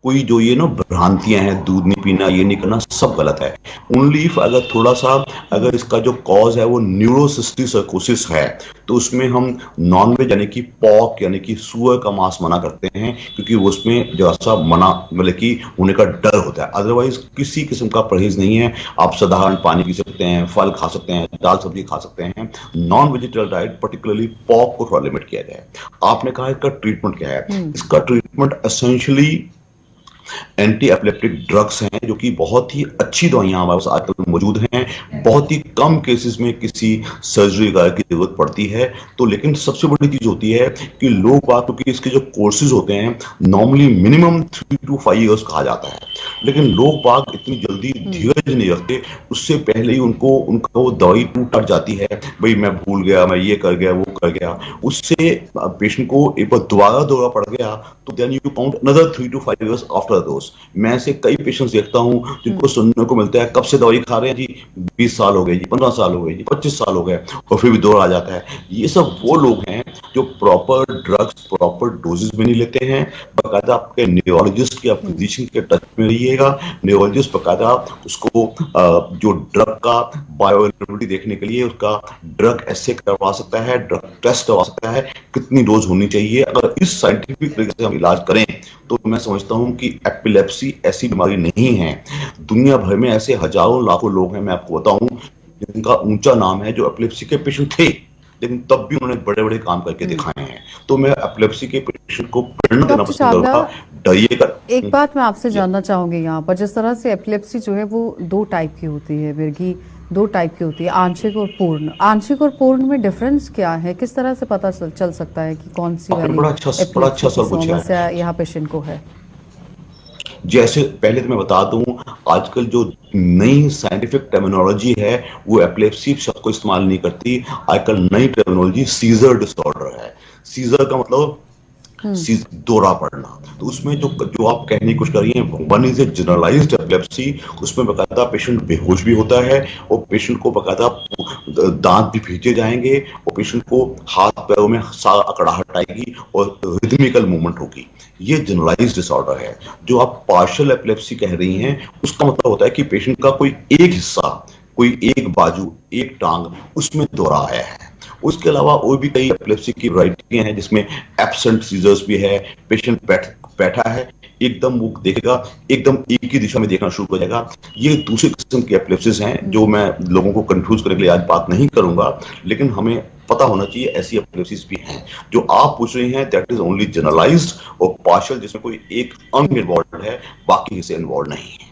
कोई जो ये ना भ्रांतियां हैं, दूध नहीं पीना, ये नहीं करना, सब गलत है। ओनली इफ अगर थोड़ा सा, अगर इसका जो कॉज है वो न्यूरोसिस्टिसर्कोसिस है, तो उसमें हम नॉनवेज यानी कि पॉर्क यानी कि सुअर का मांस मना करते हैं, क्योंकि वो उसमें जो सा मना मतलब कि होने का डर होता है। अदरवाइज किसी किस्म का परहेज नहीं है। आप साधारण पानी पी सकते हैं, फल खा सकते हैं, दाल सब्जी खा सकते हैं। नॉन वेजिटेरियल डाइट पर्टिकुलरली पॉर्क को थोड़ा लिमिट किया गया है। आपने कहा इसका ट्रीटमेंट क्या है? इसका treatment essentially anti epileptic drugs हैं, जो कि बहुत ही अच्छी दवाइयां हमारे पास आजकल मौजूद हैं। बहुत ही कम केसेस में किसी सर्जरी वगैरह की जरूरत पड़ती है। तो लेकिन सबसे बड़ी चीज होती है कि लोग बात, क्योंकि इसके जो कोर्सेज होते हैं नॉर्मली मिनिमम 3 to 5 years कहा जाता है, लेकिन लोग बाग इतनी जल्दी धीरज नहीं रखते। उससे पहले ही उनका वो दवाई टूट जाती है, भाई मैं भूल गया, मैं ये कर गया, वो कर गया। उससे पेशेंट को एक बार दोबारा दौरा पड़ गया तो then you count another 3 to 5 years after those. मैं से कई पेशेंट्स देखता हूं जिनको सुनने को मिलता है, कब से दवाई खा रहे हैं जी? 20 साल हो गए जी, 15 साल हो गए जी, 25 साल हो गए, और फिर भी दौरा आ जाता है। ये सब वो लोग हैं जो प्रॉपर ड्रग्स प्रॉपर डोजेस में नहीं लेते हैं। बाकायदा आपके न्यूरोलॉजिस्ट या फिजिशियन के टच में रहिएगा। न्यूरोलॉजिस्ट बाकायदा उसको जो ड्रग का बायोअवेलेबिलिटी देखने के लिए उसका ड्रग एसे करवा सकता है, ड्रग टेस्ट करवा सकता है, कितनी डोज होनी चाहिए। अगर इस साइंटिफिक तरीके से हम इलाज करें तो मैं समझता हूं कि एपिलेप्सी ऐसी बीमारी नहीं है। दुनिया भर में ऐसे हजारों लाखों लोग हैं, मैं आपको बताऊं, जिनका ऊंचा नाम है, जो एपिलेप्सी के पेशेंट थे, लेकिन तब भी उन्होंने बड़े बड़े काम करके दिखाए हैं। तो मैं एपिलेप्सी के पेशेंट को प्रेरणा देना पसंद करूंगा, डरिएगा। एक बात मैं आपसे जानना चाहूंगी यहाँ पर, जिस तरह से एपिलेप्सी जो है वो 2 टाइप की होती है मिर्गी, 2 टाइप की होती है, आंशिक और पूर्ण। आंशिक और पूर्ण में डिफरेंस क्या है? किस तरह से पता चल सकता है कि कौन सी वाली बड़ा अच्छा सवाल पूछा है। समस्या यहाँ पेशेंट को है? जैसे पहले तो मैं बता दूं, आजकल जो नई साइंटिफिक टर्मिनोलॉजी है वो एपिलेप्सी शब्द को इस्तेमाल नहीं करती। आजकल नई टर्मिनोलॉजी सीजर डिसऑर्डर है। सीजर का मतलब दौरा पड़ना। तो उसमें जो जो आप कहने की कोशिश कर रही हैं, one is a generalised epilepsy. उसमें बकायदा पेशेंट बेहोश भी होता है, और पेशेंट को बकायदा दांत भी भींचे जाएंगे, और पेशेंट को हाथ पैरों में अकड़ाहट आएगी और रिदमिकल मूवमेंट होगी। ये जनरलाइज्ड डिसऑर्डर है। जो आप पार्शियल एपिलेप्सी कह रही हैं, उसका मतलब होता है कि पेशेंट का कोई एक हिस्सा, कोई एक बाजू, एक टांग, उसमें दौरा आया है। उसके अलावा और भी कई एपिलेप्सी की वैरायटियां हैं, जिसमें एब्सेंट सीजर्स भी है। पेशेंट बैठा है, एकदम वो देखेगा, एकदम एक ही दिशा में देखना शुरू कर जाएगा। ये दूसरे किस्म की एपिलेप्सीज हैं, जो मैं लोगों को कंफ्यूज करने के लिए आज बात नहीं करूंगा, लेकिन हमें पता होना चाहिए ऐसी एपिलेप्सीज भी हैं। जो आप पूछ रही हैं दैट इज ओनली जनरलाइज्ड और पार्शियल, जिसमें कोई एक अंग इन्वॉल्व है, बाकी हिस्से इन्वॉल्व नहीं है।